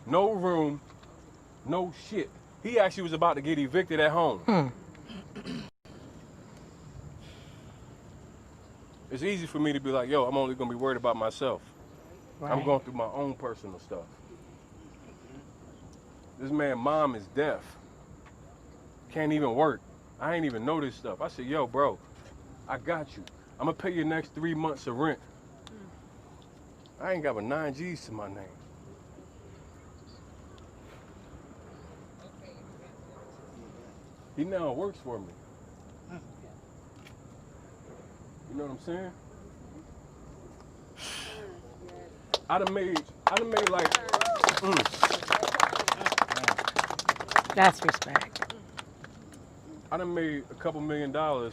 no room, no shit. He actually was about to get evicted at home. It's easy for me to be like, yo, I'm only gonna be worried about myself. Right. I'm going through my own personal stuff. This man's mom is deaf. Can't even work. I ain't even know this stuff. I said, yo, bro, I got you. I'm gonna pay your next 3 months of rent. I ain't got but 9 G's to my name. He now works for me. You know what I'm saying? I done made like, That's respect. I done made a couple $1 million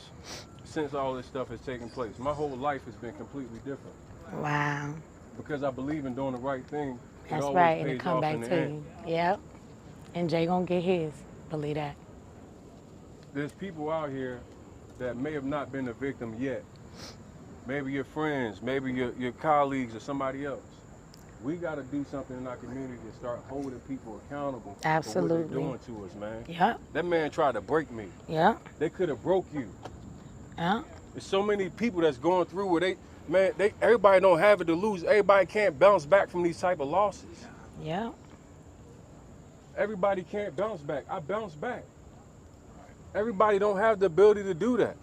since all this stuff has taken place. My whole life has been completely different. Wow. Because I believe in doing the right thing. That's right, and it come back to you. Yep. And Jay gonna get his. Believe that. There's people out here that may have not been a victim yet. Maybe your friends, maybe your colleagues or somebody else. We got to do something in our community to start holding people accountable. Absolutely. For what they're doing to us, man. Yep. That man tried to break me. Yep. They could have broke you. Yeah. There's so many people that's going through where everybody don't have it to lose. Everybody can't bounce back from these type of losses. Yeah. Everybody can't bounce back. I bounce back. Everybody don't have the ability to do that.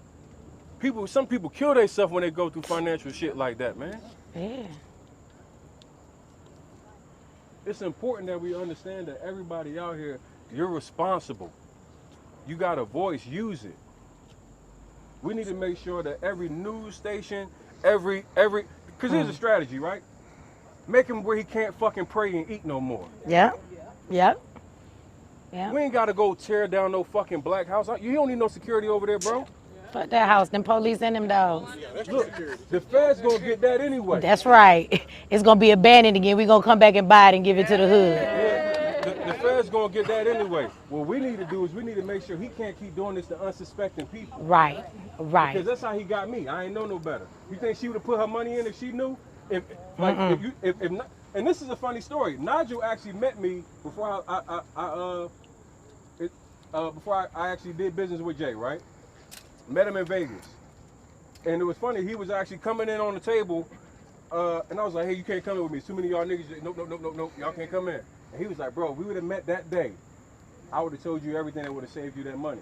Some people kill themselves when they go through financial shit like that, man. Yeah. It's important that we understand that everybody out here, you're responsible. You got a voice, use it. We need to make sure that every news station, because here's a strategy, right? Make him where he can't fucking pray and eat no more. Yep. Yep. Yeah. We ain't got to go tear down no fucking black house. You don't need no security over there, bro. Fuck that house, them police and them dogs. Look, the feds gonna get that anyway. That's right. It's gonna be abandoned again. We gonna come back and buy it and give it to the hood. Yeah, the feds gonna get that anyway. What we need to do is we need to make sure he can't keep doing this to unsuspecting people. Right, right. Because that's how he got me. I ain't know no better. You think she would have put her money in if she knew? If not, and this is a funny story. Nigel actually met me before I actually did business with Jay, right? Met him in Vegas. And it was funny, he was actually coming in on the table, and I was like, hey, you can't come in with me. Too many of y'all niggas, nope, y'all can't come in. And he was like, bro, if we would have met that day, I would have told you everything that would have saved you that money.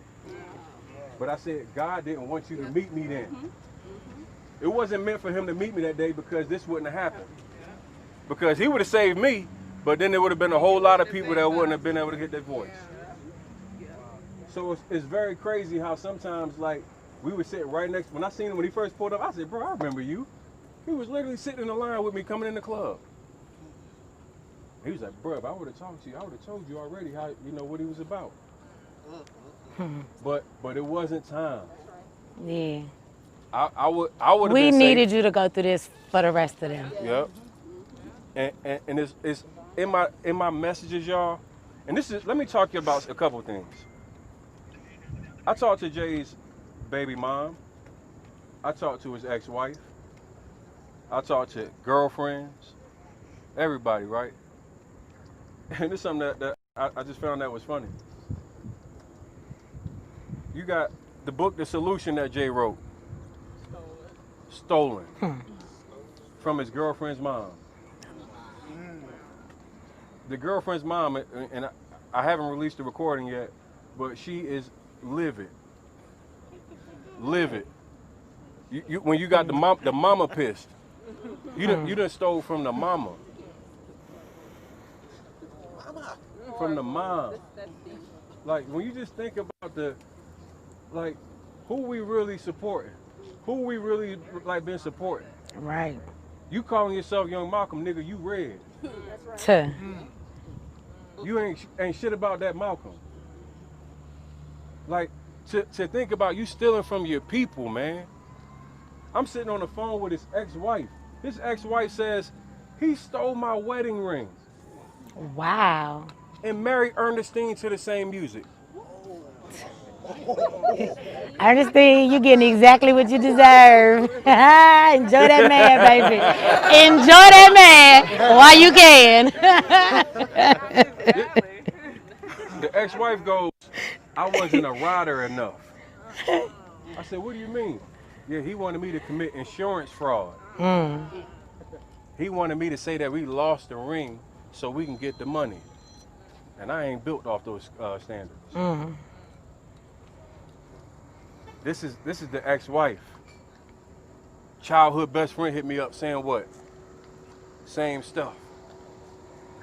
But I said, God didn't want you to meet me then. It wasn't meant for him to meet me that day because this wouldn't have happened. Because he would have saved me, but then there would have been a whole lot of people that wouldn't have been able to get their voice. So it's very crazy how sometimes, like, we would sit right next, when I seen him when he first pulled up, I said, bro, I remember you. He was literally sitting in the line with me coming in the club. He was like, bro, if I would have talked to you, I would have told you already how, what he was about. But it wasn't time. Yeah. I would have We been needed safe. you to go through this for the rest of them. Yep. And it's in my messages, y'all. And let me talk to you about a couple things. I talked to Jay's baby mom. I talked to his ex-wife. I talked to girlfriends. Everybody, right? And it's something that I just found that was funny. You got the book, The Solution, that Jay wrote. Stolen. From his girlfriend's mom. The girlfriend's mom, and I haven't released the recording yet, but she is livid. Livid. When you got the mama pissed. You done stole from the mama. From the mom. Like, when you just think about who we really supporting? Who we really, been supporting? Right. You calling yourself Young Malcolm, nigga, you red. That's right. You ain't shit about that Malcolm. Like, to think about you stealing from your people, man. I'm sitting on the phone with his ex-wife. His ex-wife says, he stole my wedding ring. Wow. And married Ernestine to the same music. Ernestine, you getting exactly what you deserve. Enjoy that man, baby. Enjoy that man while you can. The ex-wife goes, I wasn't a rider enough. I said, what do you mean? Yeah, he wanted me to commit insurance fraud. He wanted me to say that we lost the ring so we can get the money. And I ain't built off those standards. This is the ex-wife. Childhood best friend hit me up saying what? Same stuff.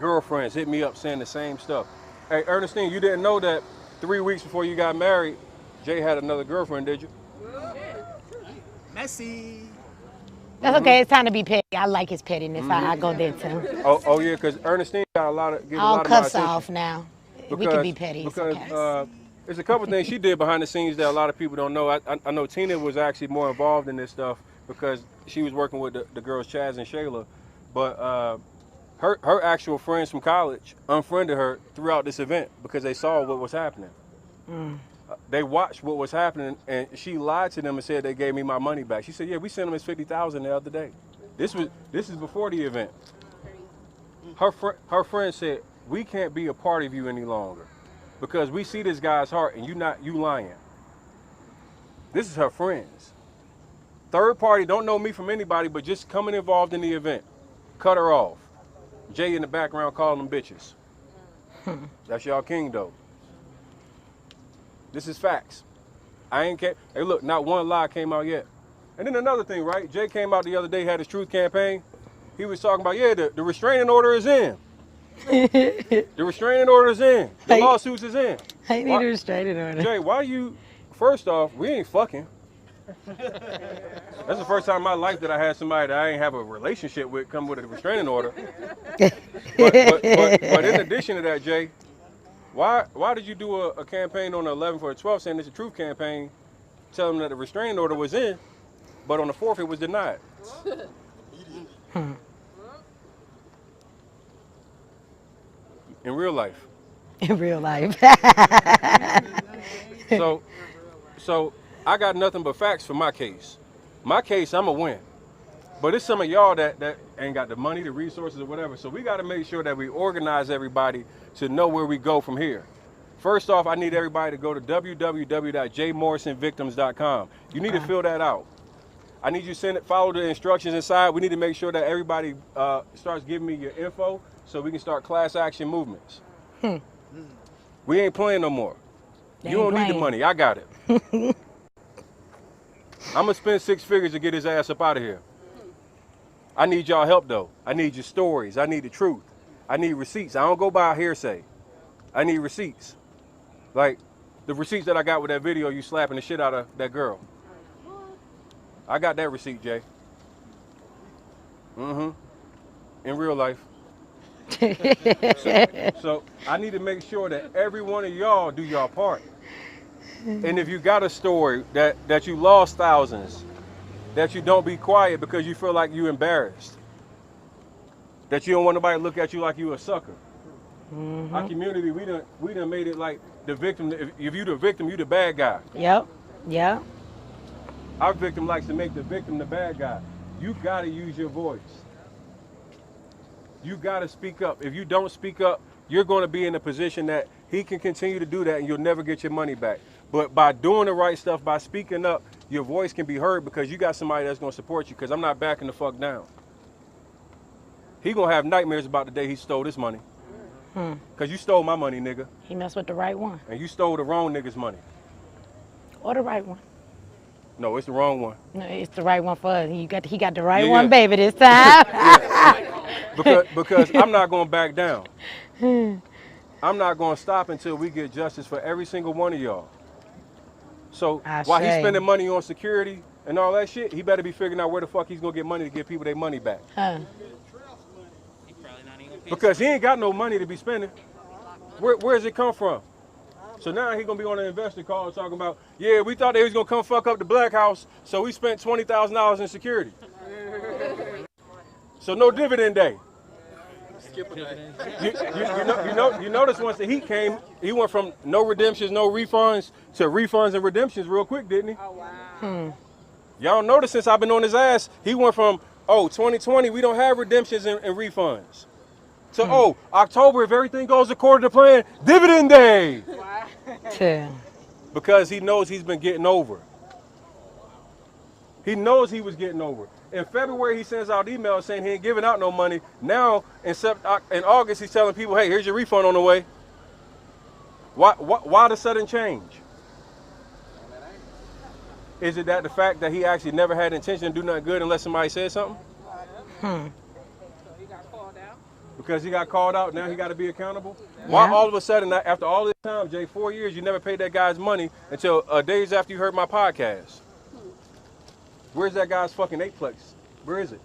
Girlfriends hit me up saying the same stuff. Hey, Ernestine, you didn't know that 3 weeks before you got married, Jay had another girlfriend, did you? Messy. That's okay. It's time to be petty. I like his pettiness. I go there too. Oh yeah, because Ernestine got get a All lot of my cuffs attention. off now. We can be petty. It's Because okay. there's a couple things she did behind the scenes that a lot of people don't know. I know Tina was actually more involved in this stuff because she was working with the girls Chaz and Shayla, but her actual friends from college unfriended her throughout this event because they saw what was happening. They watched what was happening, and she lied to them and said they gave me my money back. She said, "Yeah, we sent them his $50,000 the other day." This is before the event. Her friend said, "We can't be a part of you any longer because we see this guy's heart, and you lying." This is her friends. Third party don't know me from anybody, but just coming involved in the event. Cut her off. Jay in the background calling them bitches. That's y'all king though. This is facts. I ain't care. Hey, look, not one lie came out yet. And then another thing, right? Jay came out the other day, had his truth campaign. He was talking about, yeah, the restraining order is in. The restraining order is in. The lawsuits is in. I need a restraining order. Jay, why you? First off, we ain't fucking. That's the first time in my life that I had somebody that I ain't have a relationship with come with a restraining order. But in addition to that, Jay, why did you do a campaign on the 11th or the 12th saying it's a truth campaign, telling them that the restraining order was in, but on the 4th it was denied? In real life. In real life. So I got nothing but facts for my case. My case, I'm a win. But it's some of y'all that ain't got the money, the resources, or whatever. So we got to make sure that we organize everybody to know where we go from here. First off, I need everybody to go to www.jmorrisonvictims.com. You need to fill that out. I need you to follow the instructions inside. We need to make sure that everybody starts giving me your info so we can start class action movements. We ain't playing no more. You don't need the money. I got it. I'm going to spend 6 figures to get his ass up out of here. I need y'all help, though. I need your stories. I need the truth. I need receipts. I don't go by hearsay. I need receipts. Like the receipts that I got with that video you slapping the shit out of that girl. I got that receipt, Jay. In real life. So I need to make sure that every one of y'all do y'all part. And if you got a story that you lost thousands, that you don't be quiet because you feel like you embarrassed. That you don't want nobody to look at you like you a sucker. Our community, we done made it like the victim. If you the victim, you the bad guy. Yep. Our victim likes to make the victim the bad guy. You gotta use your voice. You gotta speak up. If you don't speak up, you're gonna be in a position that he can continue to do that and you'll never get your money back. But by doing the right stuff, by speaking up, your voice can be heard because you got somebody that's gonna support you, because I'm not backing the fuck down. He gonna have nightmares about the day he stole this money. Because you stole my money, nigga. He messed with the right one. And you stole the wrong nigga's money. Or the right one. No, it's the wrong one. No, it's the right one for us. He got the right one, baby, this time. Because I'm not gonna back down. I'm not gonna stop until we get justice for every single one of y'all. So while he's spending money on security and all that shit, he better be figuring out where the fuck he's gonna get money to give people their money back. Because he ain't got no money to be spending. Where's it come from? So now he gonna be on an investor call talking about, yeah, we thought they was gonna come fuck up the Black House, so we spent $20,000 in security. So no dividend day. You notice once the heat came, he went from no redemptions, no refunds to refunds and redemptions real quick, didn't he? Oh, wow. Y'all notice since I've been on his ass, he went from, 2020, we don't have redemptions and refunds. So, October, if everything goes according to plan, dividend day. Yeah. Because he knows he's been getting over. He knows he was getting over. In February, he sends out emails saying he ain't giving out no money. Now, in August, he's telling people, hey, here's your refund on the way. Why the sudden change? Is it that the fact that he actually never had intention to do nothing good unless somebody said something? So he got called out? Because he got called out, now he got to be accountable? Yeah. Why all of a sudden, after all this time, Jay, 4 years, you never paid that guy's money until days after you heard my podcast? Where's that guy's fucking eightplex? Where is it?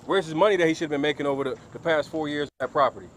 Where's his money that he should have been making over the past 4 years of that property?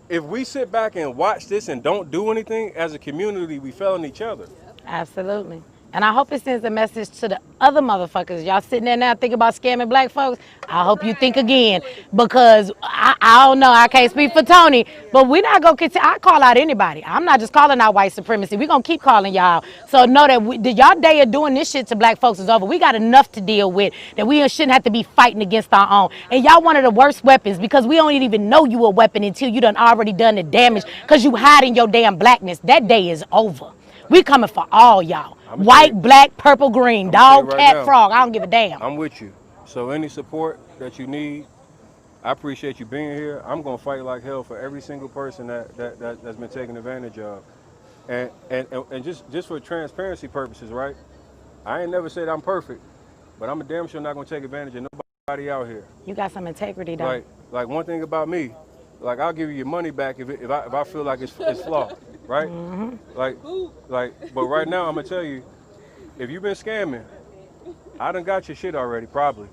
If we sit back and watch this and don't do anything, as a community, we failing each other. Absolutely. And I hope it sends a message to the other motherfuckers. Y'all sitting there now thinking about scamming black folks. I hope you think again, because I don't know. I can't speak for Tony, but we're not going to continue. I call out anybody. I'm not just calling out white supremacy. We're going to keep calling y'all. So know that y'all day of doing this shit to black folks is over. We got enough to deal with, that we shouldn't have to be fighting against our own. And y'all one of the worst weapons, because we don't even know you a weapon until you done already done the damage, because you hiding your damn blackness. That day is over. We coming for all y'all. White, black, purple, green, dog, cat, frog. I don't give a damn. I'm with you. So any support that you need, I appreciate you being here. I'm gonna fight like hell for every single person that's been taken advantage of. And just for transparency purposes, right? I ain't never said I'm perfect, but I'm a damn sure not gonna take advantage of nobody out here. You got some integrity, though. Like one thing about me, like I'll give you your money back if I feel like it's flawed, right? Mm-hmm. But right now I'm gonna tell you, if you've been scamming, I done got your shit already, probably.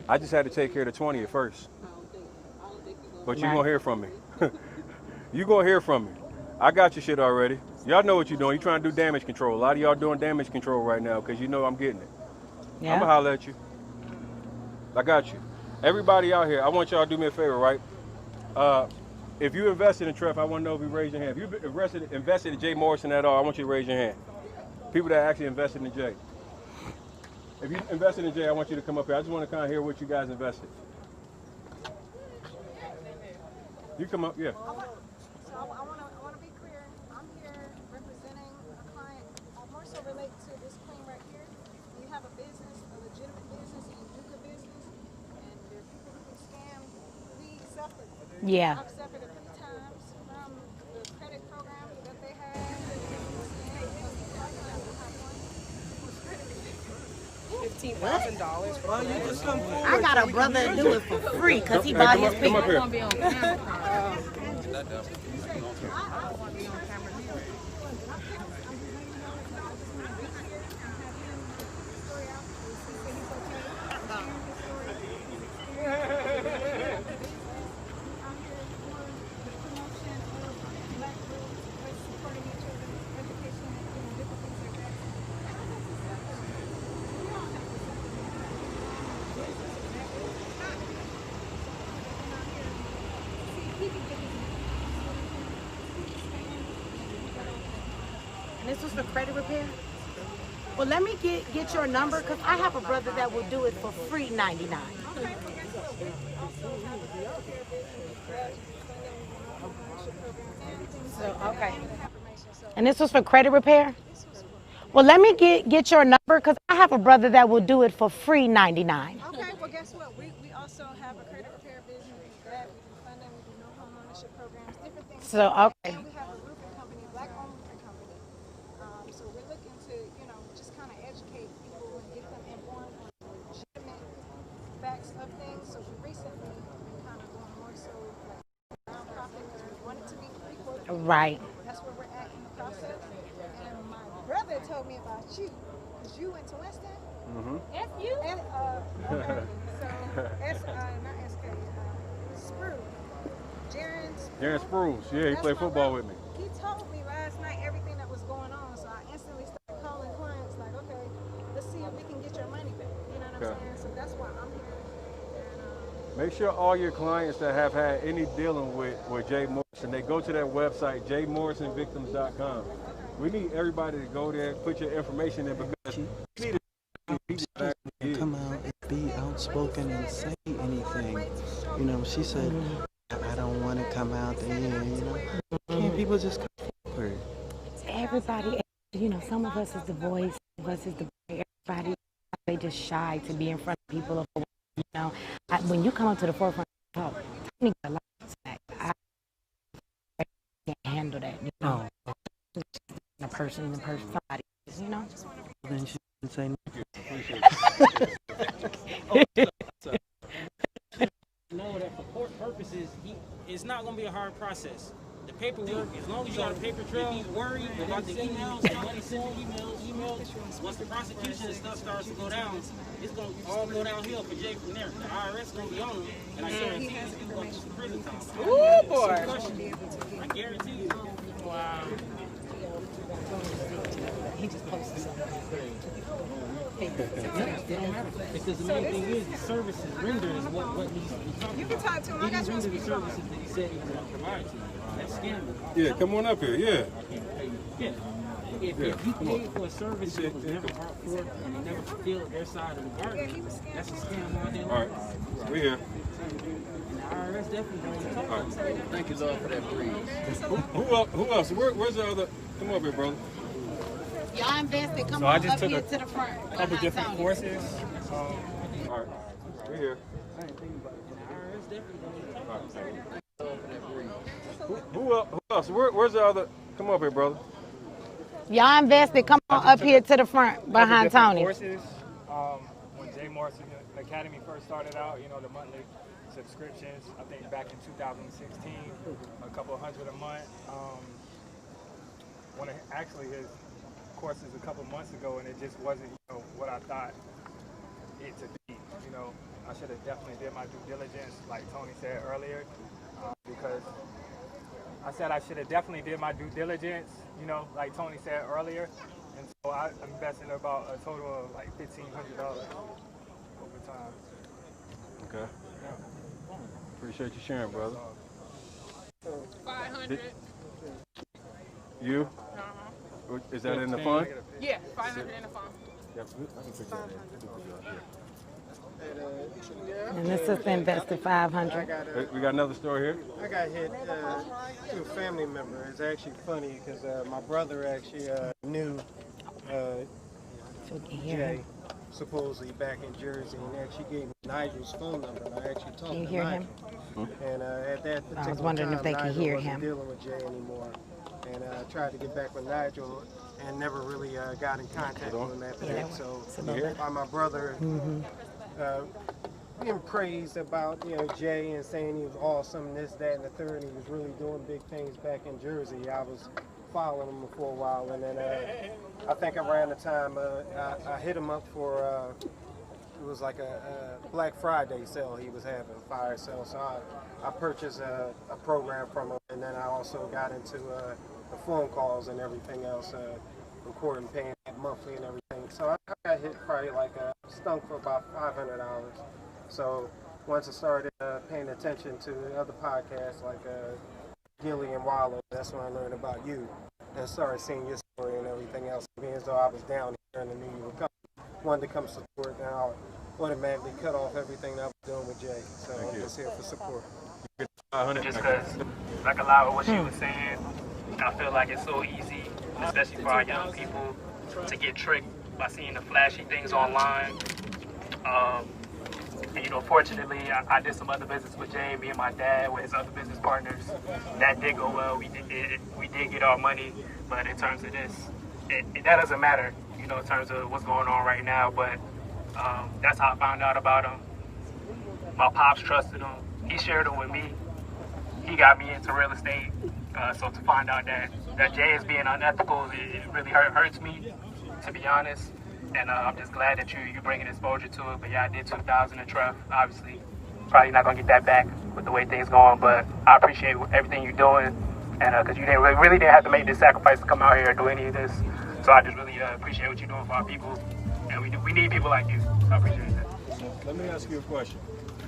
I just had to take care of the 20 at first. But you're gonna hear from me. You gonna hear from me. I got your shit already. Y'all know what you're doing. You're trying to do damage control. A lot of y'all doing damage control right now because you know I'm getting it. Yeah. I'm gonna holler at you. I got you. Everybody out here, I want y'all to do me a favor, right? If you invested in Trev, I want to know if you raise your hand. If you invested in Jay Morrison at all, I want you to raise your hand. People that actually invested in Jay. If you invested in Jay, I want you to come up here. I just want to kind of hear what you guys invested. You come up, yeah. So I want to be clear. I'm here representing a client. I more so relate to this claim right here. You have a business, a legitimate business, and you do good business, and there are people who can scam. We suffered. Yeah. I've suffered a few times from the credit program that they had. $15,000. Well, you just come forward. I got a brother to do it for free because he bought his people. Come up here. Be on camera. And this was for credit repair? Well, let me get your number, because I have a brother that will do it for free $99. So, okay. And this was for credit repair? Well, let me get your number, because I have a brother that will do it for free $99. Okay, well, guess what? We also have a credit repair business. We do that. We do funding. We do no home ownership programs, different things. So, okay. And we have a roofing company, a black-owned roofing company. So we're looking to, just kind of educate people and get them informed on legitimate facts of things. So we recently been kind of going more so like nonprofit, because we want it to be free for the people. Right. That's where we're at in the process. And my brother told me about you, because you went to West End. Mm-hmm. And, okay, so not SK, Spruce. Jaron Spruce, yeah, he played football with me. He told me last night everything that was going on, so I instantly started calling clients like, okay, let's see if we can get your money back. You know what I'm saying? So that's why I'm here. sure all your clients that have had any dealing with Jay Morrison, they go to that website, jmorrisonvictims.com. We need everybody to go there, put your information in because we need to come out and be outspoken and say anything. You know, she said, I don't want to come out there, you know. Can't people just come forward? Everybody, you know, some of us is the voice, some of us is the everybody. They just shy to be in front of people. You know, when you come up to the forefront, talk. Tony got a lot to say. I can't handle that. You know, a person, somebody. You know. Then she didn't say know that for court purposes, it's not going to be a hard process. The paperwork, as long as you got a paper trail, he's worried about the emails, the money sending emails. Once the prosecution and stuff starts to go down, it's going to all go downhill for Jay from there. The IRS is going to be on him, and I guarantee he's going to prison time. Ooh, boy. I guarantee you. Wow. He just posted something. It don't matter. Because the main thing is the services rendered is what needs to be talked about. You can talk to him. I got you on He didn't render the speakerphone. services that he said he was going to provide to you. That's scamming. Yeah, come on up here. Yeah. Yeah. If you paid for a service that was never brought forth and they never fulfilled their side of the bargain, that's a scam all day long. All right. We're here. And the IRS definitely don't talk about that. Thank you, Lord, for that breeze. Who else? Where's the other? Come up here, brother. Y'all invested. Come So I on just up took here a to the front. couple different courses. All right. We're here. And the IRS definitely don't talk about that. Who else? Where's the other? Come up here, brother. Y'all invested. Come on up here to the front behind Different Tony. Courses. When Jay Morrison Academy first started out, you know, the monthly subscriptions, I think back in 2016, a couple hundred a month. Actually his courses a couple months ago, and it just wasn't, you know, what I thought it to be. You know, I should have definitely did my due diligence, like Tony said earlier, because I said I should have definitely did my due diligence, you know, like Tony said earlier, and so I invested about a total of like $1,500 over time. Okay. Appreciate you sharing, brother. 500. You? Is that in the fund? Yeah, 500 in the phone. Yep. I can pick that up. And this is invested 500. We got another story here. I got hit to a family member. It's actually funny because my brother actually knew So you can hear Jay, him. supposedly back in Jersey, and actually gave me Nigel's phone number. And I actually talked Can you to hear Nigel. him? And at that particular I was wondering time, if they could Nigel hear wasn't him. dealing with Jay anymore. And I tried to get back with Nigel and never really got in contact with him after that. So by my brother being praised about, you know, Jay and saying he was awesome, this, that, and the third, and he was really doing big things back in Jersey. I was following him for a while, and then I think around the time I hit him up for it was like a Black Friday sale he was having, fire sale. So I purchased a program from him, and then I also got into the phone calls and everything else, recording, paying monthly and everything. So I got hit probably like stunk for about $500. So once I started paying attention to other podcasts like Gilly and Wallow, that's when I learned about you and started seeing your story and everything else. Being as though I was down here and I knew you were wanted to come support, and I automatically cut off everything that I was doing with Jay. So I'm just here for support. Just because, like a lot of what she was saying, I feel like it's so easy, especially for our young people, to get tricked by seeing the flashy things online. And, you know, fortunately, I did some other business with Jay, me and my dad, with his other business partners. That did go well. We did get our money, but in terms of this, that doesn't matter, you know, in terms of what's going on right now. But that's how I found out about him. My pops trusted him. He shared him with me. He got me into real estate. So to find out that Jay is being unethical, it really hurts me, to be honest. And I'm just glad that you're bringing exposure to it. But yeah, I did 2,000 in Treff. Obviously, probably not gonna get that back with the way things going. But I appreciate everything you're doing, and because you really didn't have to make this sacrifice to come out here and do any of this. So I just really appreciate what you're doing for our people, and we need people like you. I appreciate that. Let me ask you a question.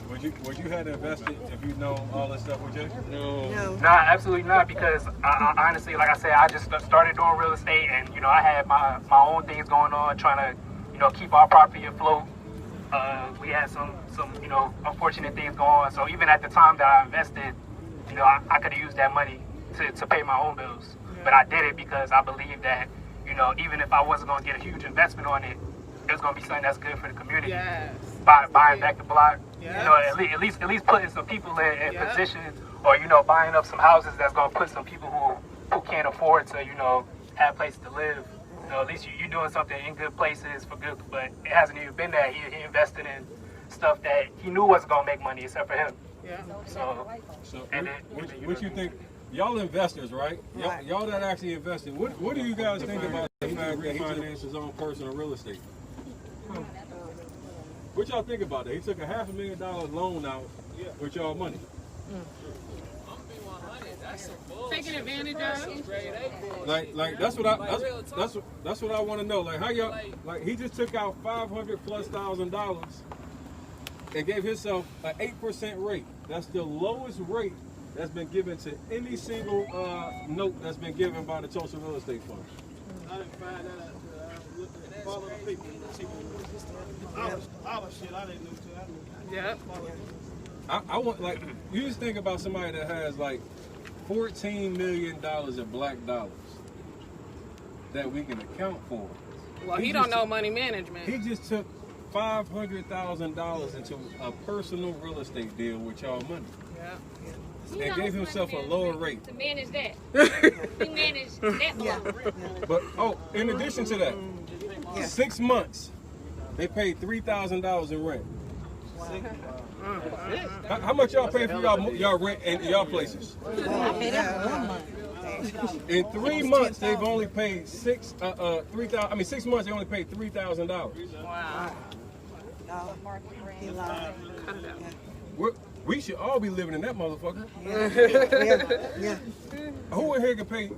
Would you have invested if you know all this stuff with Jay? No, absolutely not. Because I honestly, like I said, I just started doing real estate, and I had my own things going on, trying to keep our property afloat. We had some unfortunate things going on. So even at the time that I invested, I could have used that money to pay my own bills. But I did it because I believed that even if I wasn't going to get a huge investment on it, it was going to be something that's good for the community. Yes. Buying back the block. Yes. At least putting some people in position, or buying up some houses that's gonna put some people who can't afford to have places to live. At least you're doing something in good places for good. But it hasn't even been that. He invested in stuff that he knew wasn't gonna make money except for him. Yeah. So what you think? Y'all investors, right? Y'all that actually invested. What do you guys think about the fact that he financed his own personal real estate? What y'all think about that? He took a $500,000 loan out with y'all money. Taking advantage of. Like that's what I want to know. Like how y'all he just took out $500,000+ and gave himself an 8% rate. That's the lowest rate that's been given to any single note that's been given by the Tulsa Real Estate Fund. I didn't find that out until I looked at follow the people. All the shit I didn't know too. Yep. I want you just think about somebody that has $14 million in black dollars that we can account for. Well, he don't know money management. He just took $500,000 into a personal real estate deal with y'all money. Yeah. And gave himself a lower rate. To manage that. He managed that loan. But in addition to that, 6 months they paid $3,000 in rent. How much y'all pay for y'all rent and y'all places? In 3 months they've only paid 6 months they only paid $3,000. Wow. We should all be living in that motherfucker. Who in here can pay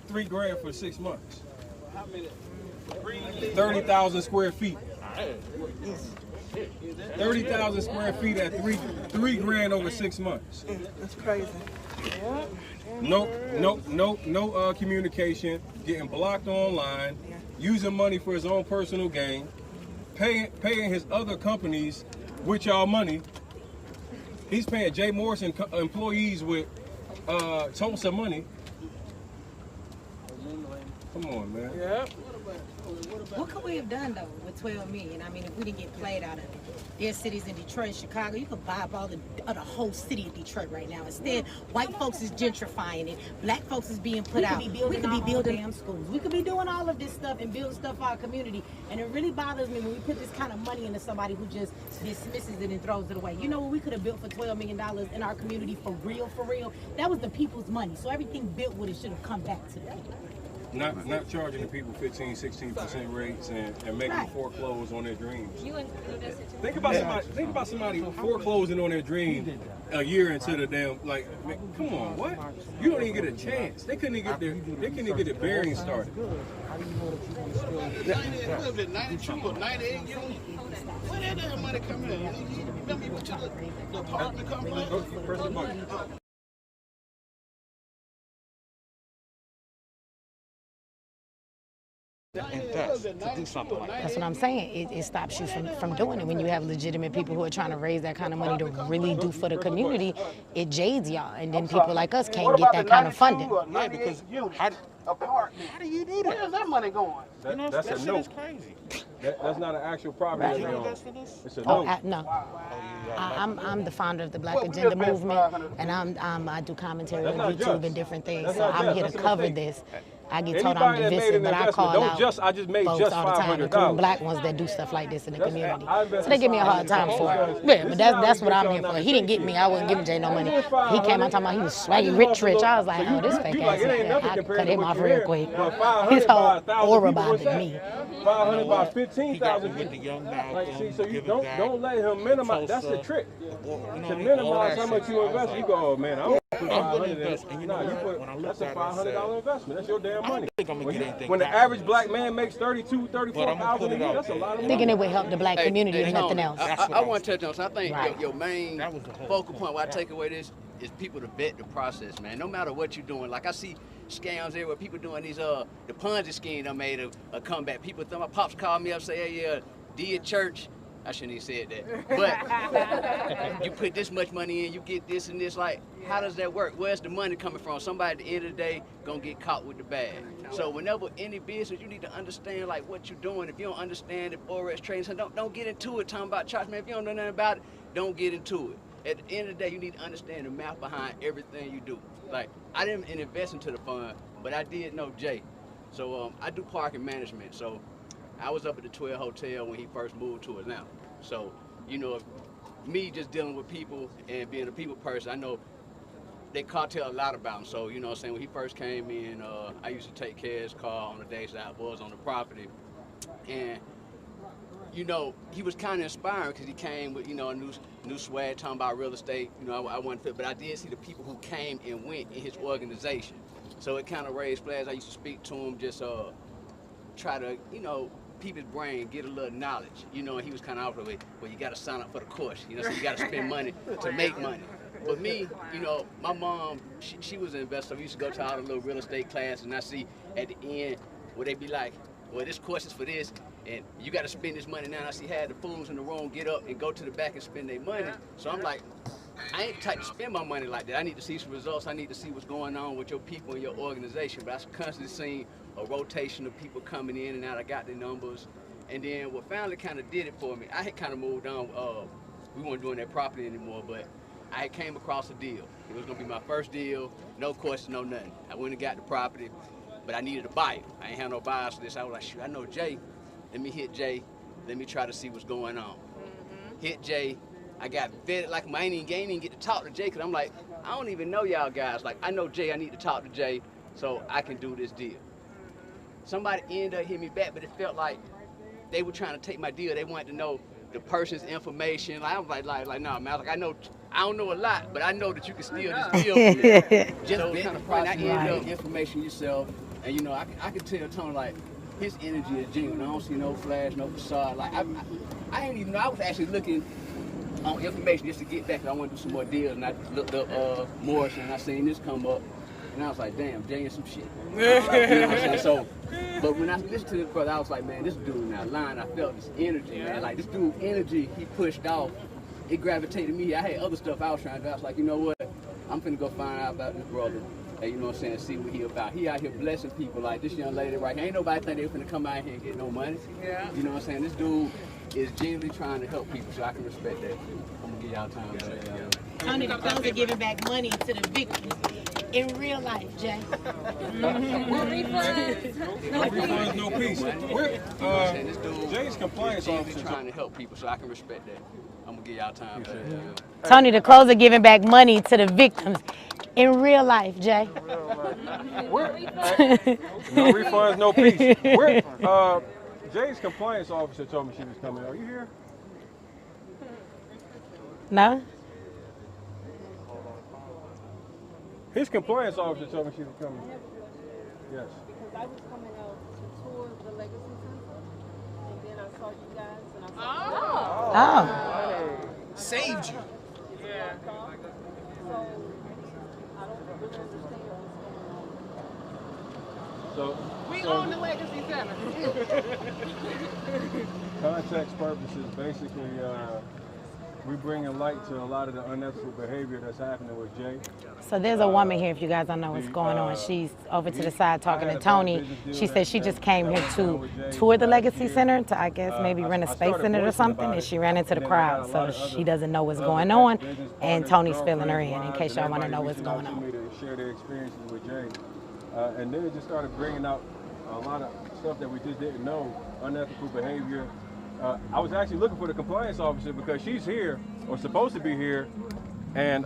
$3 grand for 6 months? 30,000 square feet. 30,000 square feet at three grand over 6 months. That's crazy. No communication, getting blocked online, using money for his own personal gain, paying his other companies with y'all money. He's paying Jay Morrison employees with Tulsa money. Come on, man. Yep. What could we have done though with 12 million? I mean, if we didn't get played out of it. There's cities in Detroit, Chicago. You could buy up all the whole city of Detroit right now. Instead, white folks is gentrifying it. Black folks is being put out. We could be building damn schools. We could be doing all of this stuff and building stuff for our community. And it really bothers me when we put this kind of money into somebody who just dismisses it and throws it away. You know what we could have built for $12 million in our community for real, for real? That was the people's money. So everything built with it should have come back to the people. Not charging the people 15-16% rates and making them foreclose on their dreams. Think about somebody foreclosing on their dream a year into the damn come on, what? You don't even get a chance. They couldn't even get their bearings started. What was it, 92 or 98? Where did that money come in? You remember you went to the apartment complex? Invest to do something like that. That's what I'm saying. It stops you from doing it. When you have legitimate people who are trying to raise that kind of money to really do for the community, it jades y'all. And then people like us can't get that kind of funding. Yeah, because how do you do that? Where's that money going? That's a note. Is crazy. That's not an actual property. It's a Oh, note. no. I'm the founder of the Black Agenda Movement, and I do commentary on YouTube and different things. So I'm here to cover this. I get told I'm divisive, but I call out folks all the time, including black ones that do stuff like this in the community. So they give me a hard time for it. Yeah, but that's what I'm here for. He didn't get me. I wasn't giving Jay no money. He came out talking about he was swaggy, rich. I was like, oh, this fake ass. I cut him off real quick. His whole aura bothered me. 500 by 15,000. So you don't let him minimize. That's the trick. To minimize how much you invest. You go, oh man, I don't put I'm 500 gonna in invest. it. And you Nah, know you what? put, When I looked that's a at it, I said, $500 investment. That's your damn I money. don't think I'm gonna get anything When the back average from black this. man makes 32, But I'm gonna 34,000 put a it year, out that's a there. lot of money. Thinking it would help the black community, if nothing else. I want to touch on something. I think Right. your main That was the whole focal point. point where I take away this is people to vet the process, man. No matter what you're doing. Like I see scams everywhere, people doing these the Ponzi scheme that made a comeback. People my pops called me up say, hey, yeah, did church. I shouldn't even said that. But you put this much money in, you get this and this. Like, how does that work? Where's the money coming from? Somebody at the end of the day gonna get caught with the bag. So whenever any business, you need to understand like what you're doing. If you don't understand the Forex trading, so don't get into it talking about charts, man. If you don't know nothing about it, don't get into it. At the end of the day, you need to understand the math behind everything you do. Like, I didn't invest into the fund, but I did know Jay. So I do parking management. So I was up at the 12 Hotel when he first moved to us now. So, you know, me just dealing with people and being a people person, I know they cartel a lot about him. So, you know what I'm saying, when he first came in, I used to take care of his car on the days that I was on the property. And, you know, he was kind of inspiring because he came with, you know, a new swag talking about real estate. You know, I wasn't fit, but I did see the people who came and went in his organization. So it kind of raised flags. I used to speak to him, just try to, you know, peep his brain, get a little knowledge, you know, and he was kind of out of the way, well, you got to sign up for the course, you know, so you got to spend money to make money. But me, you know, my mom, she was an investor. We used to go to all the little real estate classes, and I see at the end where they be like, well, this course is for this, and you got to spend this money now. And I see had the fools in the room get up and go to the back and spend their money. So I'm like, I ain't the type to spend my money like that. I need to see some results. I need to see what's going on with your people and your organization. But I constantly seen a rotation of people coming in and out. I got the numbers. And then what finally kind of did it for me, I had kind of moved on. We weren't doing that property anymore, but I had came across a deal. It was going to be my first deal, no question, no nothing. I went and got the property, but I needed a buyer. I ain't had no buyers for this. I was like, shoot, I know Jay. Let me hit Jay. Let me try to see what's going on. Hit Jay. I got vetted like I ain't even get to talk to Jay because I'm like, I don't even know y'all guys. Like, I know Jay, I need to talk to Jay so I can do this deal. Somebody ended up hitting me back, but it felt like they were trying to take my deal. They wanted to know the person's information. Like, I was like, nah, man. I was like, I don't know a lot, but I know that you can steal this deal from me. Just so kind of process, I end up information yourself, and you know, I can tell Tony like his energy is genuine. I don't see no flash, no facade. Like I didn't even know. I was actually looking on information just to get back. I want to do some more deals, and I looked up Morrison, and I seen this come up, and I was like, damn, Jay and some shit. You know what I'm saying? So, but when I listened to this brother, I was like, man, this dude not lying. I felt this energy, man. Like this dude energy, he pushed off. It gravitated me. I had other stuff I was trying to do. I was like, you know what? I'm finna go find out about this brother. And you know what I'm saying? See what he about. He out here blessing people. Like this young lady right here. Ain't nobody think they finna come out here and get no money. Yeah. You know what I'm saying? This dude is genuinely trying to help people, so I can respect that. I'm gonna give y'all time. Tony, the fellas are giving back money to the victims in real life, Jay. No refunds, no peace. This dude Jay's compliance officer trying to help people, so I can respect that. I'm gonna give y'all time. Tony, the clothes are giving back money to the victims in real life, Jay. No refunds, no peace. Jay's compliance officer told me she was coming. Are you here? No? His compliance officer told me she was coming. Yes. Because I was coming out to tour the Legacy Center, and then I saw you guys, and I saw Saved you. Yeah. So, I don't really understand what's going on. So We own the Legacy Center. Context purposes, basically, we bringing light to a lot of the unethical behavior that's happening with Jay. So there's a woman here, if you guys don't know what's going on. She's over to the side talking to Tony. She said she just came here to tour the Legacy Center to, I guess, maybe rent a space in it or something, and she ran into the crowd, so she doesn't know what's going on, and Tony's filling her in case y'all want to know what's going on. To share their experiences with Jay. And then it just started bringing out a lot of stuff that we just didn't know, unethical behavior. I was actually looking for the compliance officer because she's here, or supposed to be here, and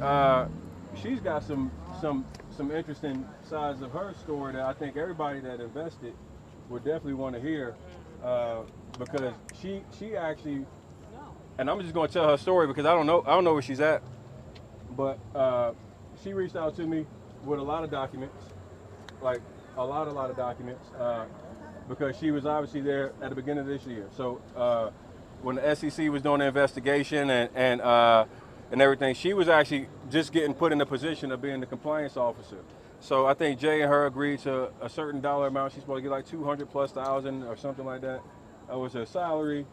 she's got some interesting sides of her story that I think everybody that invested would definitely want to hear, because she actually, and I'm just going to tell her story because I don't know where she's at, but she reached out to me with a lot of documents, like a lot of documents, because she was obviously there at the beginning of this year. So when the SEC was doing the investigation and everything, she was actually just getting put in the position of being the compliance officer. So I think Jay and her agreed to a certain dollar amount. She's supposed to get like 200,000+ or something like that. That was her salary.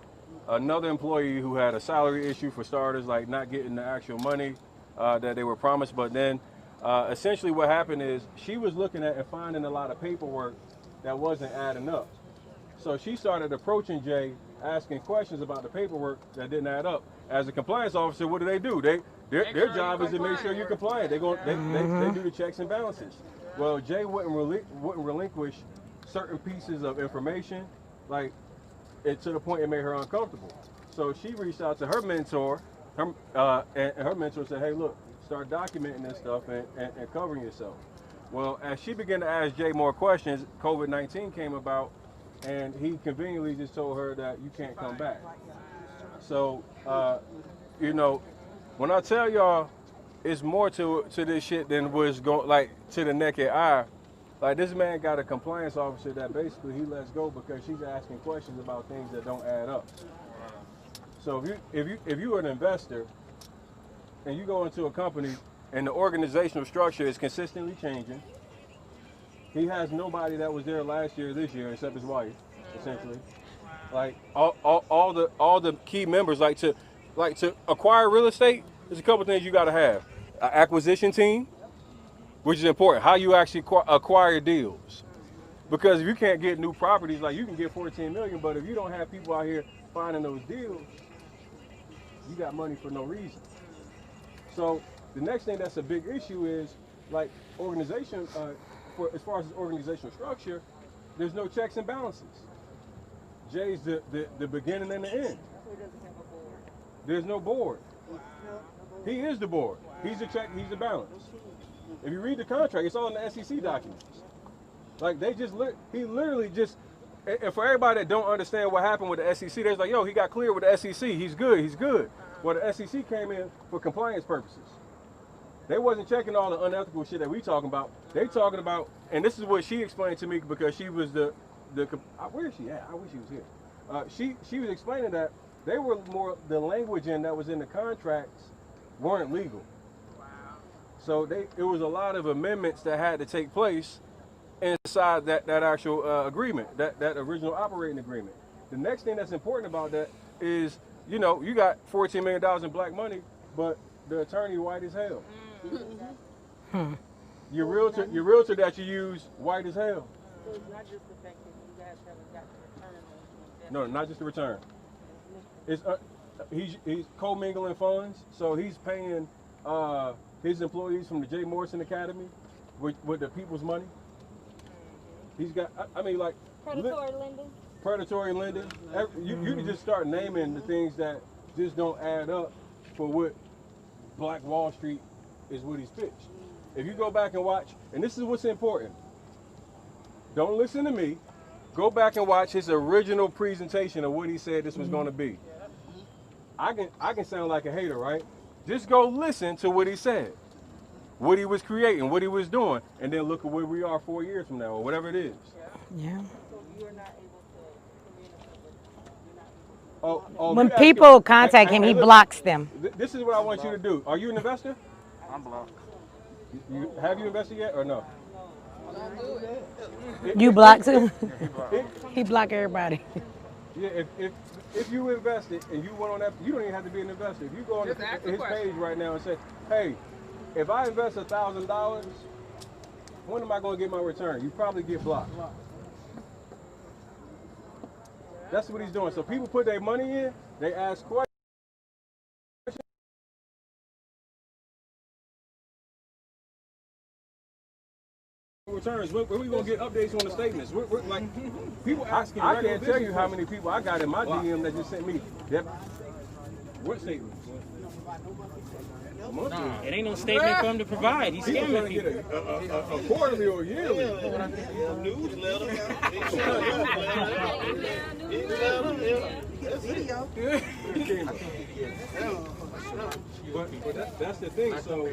Another employee who had a salary issue for starters, like not getting the actual money that they were promised. But then essentially what happened is she was looking at and finding a lot of paperwork that wasn't adding up. So she started approaching Jay, asking questions about the paperwork that didn't add up. As a compliance officer, what do? Their job is to make sure you're compliant. They do the checks and balances. Well, Jay wouldn't relinquish certain pieces of information, like to the point it made her uncomfortable. So she reached out to her mentor, and her mentor said, "Hey, look, start documenting this stuff and covering yourself." Well, as she began to ask Jay more questions, COVID-19 came about, and he conveniently just told her that you can't come back. So, you know, when I tell y'all, it's more to this shit than was going like to the naked eye. Like this man got a compliance officer that basically he lets go because she's asking questions about things that don't add up. So if you're an investor and you go into a company and the organizational structure is consistently changing, he has nobody that was there last year, this year, except his wife, essentially. Like all the key members, like to acquire real estate, there's a couple things you got to have: an acquisition team, which is important. How you actually acquire deals, because if you can't get new properties, like you can get 14 million, but if you don't have people out here finding those deals, you got money for no reason. So the next thing that's a big issue is like organization. As far as organizational structure, there's no checks and balances. Jay's the beginning and the end. There's no board. He is the board. He's the check, he's the balance. If you read the contract, it's all in the SEC documents. Like he literally just, and for everybody that don't understand what happened with the SEC, they're like, yo, he got cleared with the SEC. He's good. Well, the SEC came in for compliance purposes. They wasn't checking all the unethical shit that we talking about. They talking about, and this is what she explained to me because she was the where is she at? I wish she was here. She was explaining that they were more, the language that was in the contracts weren't legal. Wow. So it was a lot of amendments that had to take place inside that actual agreement, that original operating agreement. The next thing that's important about that is, you know, you got $14 million in black money, but the attorney white as hell. Mm-hmm. Your realtor that you use white as hell. So it's not just the fact that you guys haven't got the return on it. No, not just the return. It's he's commingling funds, so he's paying his employees from the J. Morrison Academy with the people's money. He's got, I mean, like predatory lending. You can just start naming the things that just don't add up for what Black Wall Street is what he's pitched. If you go back and watch, and this is what's important, don't listen to me, go back and watch his original presentation of what he said this was going to be. I can sound like a hater, right? Just go listen to what he said, what he was creating, what he was doing, and then look at where we are 4 years from now, or whatever it is. Yeah. So you're not able to when people contact him, he blocks them. This is what I want you to do. Are you an investor? I'm blocked. Have you invested yet or no? You block too? He block everybody. Yeah, if you invested and you went on that, you don't even have to be an investor. If you go on his page right now and say, hey, if I invest $1,000, when am I going to get my return? You probably get blocked. That's what he's doing. So people put their money in, they ask questions. Returns. Where we gonna get updates on the statements? We're like people asking. I can't tell you how many people I got in my DM that just sent me. Yep. What statement? Nah, it ain't no statement for him to provide. He's scamming people. A quarterly or yearly. Newsletter. But that's the thing. So